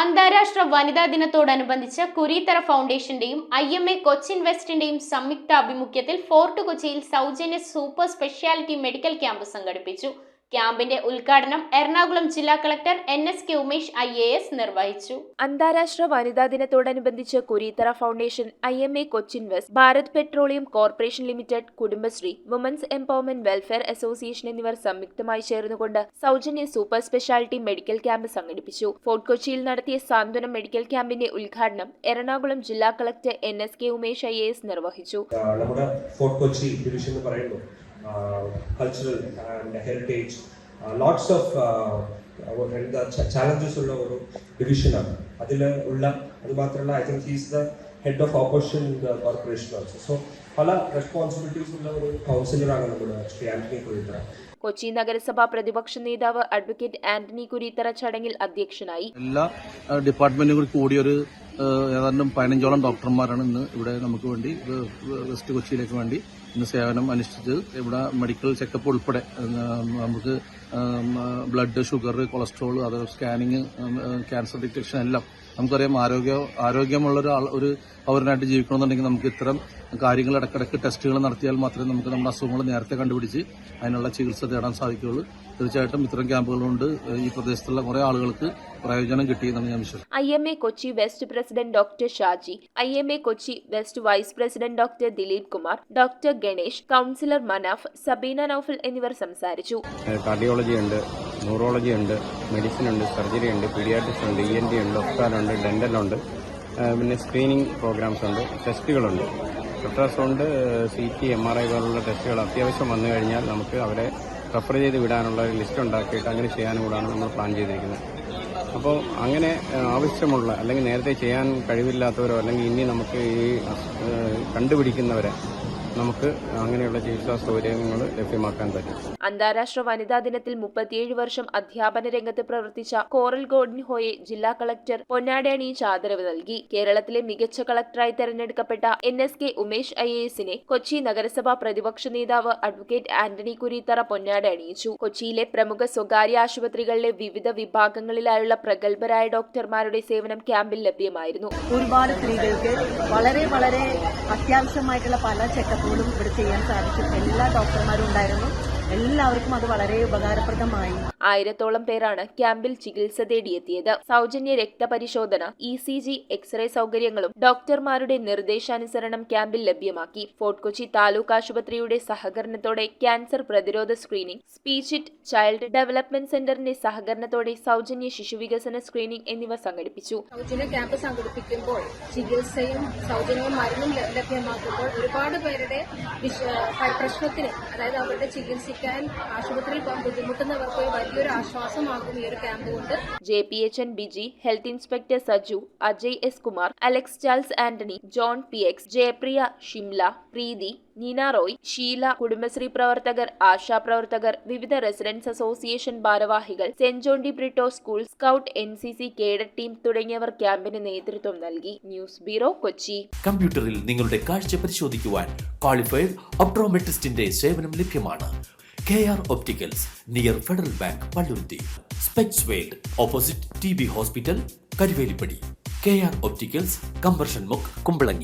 അന്താരാഷ്ട്ര വനിതാ ദിനത്തോടനുബന്ധിച്ച് കുരീത്തറ ഫൗണ്ടേഷന്റെയും IMA കൊച്ചി ഇൻവെസ്റ്റിന്റെയും സംയുക്ത ആഭിമുഖ്യത്തിൽ ഫോർട്ട് കൊച്ചിയിൽ സൗജന്യ സൂപ്പർ സ്പെഷ്യാലിറ്റി മെഡിക്കൽ ക്യാമ്പ് സംഘടിപ്പിച്ചു. ക്യാമ്പിന്റെ ഉദ്ഘാടനം എറണാകുളം ജില്ലാ കളക്ടർ NSK ഉമേഷ് IAS നിർവഹിച്ചു. അന്താരാഷ്ട്ര വനിതാ ദിനത്തോടനുബന്ധിച്ച് Kureethara foundation, IMA Kochi invest, Bharat petroleum corporation limited, Kudumbashree, women's empowerment welfare association എന്നിവർ സംയുക്തമായി ചേർന്നുകൊണ്ട് സൗജന്യ സൂപ്പർ സ്പെഷ്യാലിറ്റി മെഡിക്കൽ ക്യാമ്പ് സംഘടിപ്പിച്ചു. ഫോർട്ട് കൊച്ചിയിൽ നടത്തിയ സാന്ത്വനം മെഡിക്കൽ ക്യാമ്പിന്റെ ഉദ്ഘാടനം എറണാകുളം ജില്ലാ കളക്ടർ NSK ഉമേഷ് IAS നിർവഹിച്ചു. Cultural and heritage, lots of challenges ulla oru division aanu adile ulla adu maatralla I think he is the head of opposition in the corporation also, so pala responsibilities ulla oru counselor aanu nammude Shri Anthony Kurithara. Kochi നഗരസഭാ പ്രതിപക്ഷ നേതാവ് advocate Antony Kureethara ചടങ്ങിൽ അധ്യക്ഷനായി. എല്ലാ ഡിപ്പാർട്ട്മെന്റും കൂടി ഒരു ഏതാണ്ട് 15ഓളം ഡോക്ടർമാരാണ് ഇന്ന് ഇവിടെ നമുക്ക് വേണ്ടി വെസ്റ്റ് കൊച്ചിയിലേക്ക് വേണ്ടി ഇന്ന് സേവനം അനുഷ്ഠിച്ചത്. ഇവിടെ മെഡിക്കൽ ചെക്കപ്പ് ഉൾപ്പെടെ നമുക്ക് ബ്ലഡ്, ഷുഗർ, കൊളസ്ട്രോൾ, അത് സ്കാനിങ്, ക്യാൻസർ ഡിറ്റക്ഷൻ എല്ലാം നമുക്കറിയാം. ആരോഗ്യമുള്ള ഒരു പൗരനായിട്ട് ജീവിക്കണമെന്നുണ്ടെങ്കിൽ നമുക്ക് ഇത്തരം കാര്യങ്ങൾ ഇടയ്ക്കിടയ്ക്ക് ടെസ്റ്റുകൾ നടത്തിയാൽ മാത്രമേ നമുക്ക് നമ്മുടെ അസുഖങ്ങൾ നേരത്തെ കണ്ടുപിടിച്ച് അതിനുള്ള ചികിത്സ തേടാൻ സാധിക്കുകയുള്ളൂ. തീർച്ചയായിട്ടും ഇത്തരം ക്യാമ്പുകൾ കൊണ്ട് ഈ പ്രദേശത്തുള്ള കുറെ ആളുകൾക്ക് പ്രയോജനം കിട്ടിയെന്നാണ് ഞാൻ വിശ്വസിക്കുന്നത്. IMA Kochi west president doctor Shaji, IMA Kochi west vice president doctor Dileep Kumar, doctor Ganesh, councillor Manaf, Sabeena Naufal എന്നിവർ സംസാരിച്ചു. കാർഡിയോളജി ഉണ്ട്, ന്യൂറോളജി ഉണ്ട്, മെഡിസിൻ ഉണ്ട്, സർജറി ഉണ്ട്, പീഡിയാട്രിക്സ് ഉണ്ട്, ENT ഉണ്ട്, ഒഫ്താലുണ്ട്, ഡെന്റൽ ഉണ്ട്, പിന്നെ സ്ക്രീനിങ് പ്രോഗ്രാംസ് ഉണ്ട്, ടെസ്റ്റുകളുണ്ട്. അൾട്രാസൗണ്ട്, CT, MRI പോലുള്ള ടെസ്റ്റുകൾ അത്യാവശ്യം വന്നു കഴിഞ്ഞാൽ നമുക്ക് അവരെ റെഫർ ചെയ്ത് വിടാനുള്ള ഒരു ലിസ്റ്റ് ഉണ്ടാക്കിയിട്ട് അങ്ങനെ ചെയ്യാനും കൂടാണ് നമ്മൾ പ്ലാൻ ചെയ്തിരിക്കുന്നത്. അപ്പോൾ അങ്ങനെ ആവശ്യമുള്ള അല്ലെങ്കിൽ നേരത്തെ ചെയ്യാൻ കഴിവില്ലാത്തവരോ അല്ലെങ്കിൽ ഇനി നമുക്ക് ഈ കണ്ടുപിടിക്കുന്നവരെ നമുക്ക് അങ്ങനെയുള്ള ചികിത്സാ സൗകര്യങ്ങൾ ലഭ്യമാക്കാൻ പറ്റും. അന്താരാഷ്ട്ര വനിതാ ദിനത്തിൽ 37 വർഷം അധ്യാപന രംഗത്ത് പ്രവർത്തിച്ച കോറൽ ഗോഡിൻഹോയെ ജില്ലാ കളക്ടർ പൊന്നാട അണിയിച്ച് ആദരവ് നൽകി. കേരളത്തിലെ മികച്ച കളക്ടറായി തെരഞ്ഞെടുക്കപ്പെട്ട NSK ഉമേഷ് IASനെ കൊച്ചി നഗരസഭാ പ്രതിപക്ഷ നേതാവ് അഡ്വക്കേറ്റ് ആന്റണി കുരീത്തറ പൊന്നാട അണിയിച്ചു. കൊച്ചിയിലെ പ്രമുഖ സ്വകാര്യ ആശുപത്രികളിലെ വിവിധ വിഭാഗങ്ങളിലായുള്ള പ്രഗത്ഭരായ ഡോക്ടർമാരുടെ സേവനം ക്യാമ്പിൽ ലഭ്യമായിരുന്നു. ഒരുപാട് സ്ത്രീകൾക്ക് വളരെ വളരെ അത്യാവശ്യമായിട്ടുള്ള പല ചെക്കപ്പുകളും ഇവിടെ ചെയ്യാൻ സാധിക്കും. എല്ലാ ഡോക്ടർമാരും ഉണ്ടായിരുന്നു. എല്ലാവർക്കും അത് വളരെ ഉപകാരപ്രദമായി. 1000ഓളം പേരാണ് ക്യാമ്പിൽ ചികിത്സ തേടിയെത്തിയത്. സൗജന്യ രക്തപരിശോധന, ECG, എക്സ്റേ സൗകര്യങ്ങളും ഡോക്ടർമാരുടെ നിർദ്ദേശാനുസരണം ക്യാമ്പിൽ ലഭ്യമാക്കി. ഫോർട്ട് കൊച്ചി താലൂക്ക് ആശുപത്രിയുടെ സഹകരണത്തോടെ ക്യാൻസർ പ്രതിരോധ screening, speech it child development സെന്ററിന്റെ സഹകരണത്തോടെ സൗജന്യ ശിശുവികസന സ്ക്രീനിംഗ് എന്നിവ സംഘടിപ്പിച്ചു. സൗജന്യ ക്യാമ്പ് സംഘടിപ്പിക്കുമ്പോൾ ചികിത്സയും സൗജന്യവും മരുന്നും ലഭ്യമാക്കുമ്പോൾ ഒരുപാട് പേരുടെ പ്രശ്നത്തിന്, അതായത് അവരുടെ ചികിത്സിക്കാൻ ആശുപത്രിയിൽ പോകാൻ ബുദ്ധിമുട്ടുന്നവർക്ക് വലിയൊരു ആശ്വാസമാകും ഈ ഒരു ക്യാമ്പ് കൊണ്ട്. JPHN Biji, health inspector Saju, Ajay S Kumar, Alex Charles Antony, John PX, Jayapriya, Shimla, Preethi, Neena Roy, Sheela, Kudumbashree പ്രവർത്തകർ, ആശാ പ്രവർത്തകർ, വിവിധ റെസിഡൻസ് അസോസിയേഷൻ ഭാരവാഹികൾ, saint John de Britto school, scout, NCC cadet team തുടങ്ങിയവർ ക്യാമ്പിന് നേതൃത്വം നൽകി. News bureau, Kochi. കമ്പ്യൂട്ടറിൽ നിങ്ങളുടെ കാഴ്ച പരിശോധിക്കുവാൻ ക്വാളിഫൈഡ് ഒപ്ട്രോമെട്രിസ്റ്റിന്റെ സേവനം ലഭ്യമാണ്. KR Opticals, near federal bank, Palluruthy. Specs world, opposite TB hospital, Karuvelippady. KR Opticals, combustion മുക്ക്, കുമ്പളങ്ങി.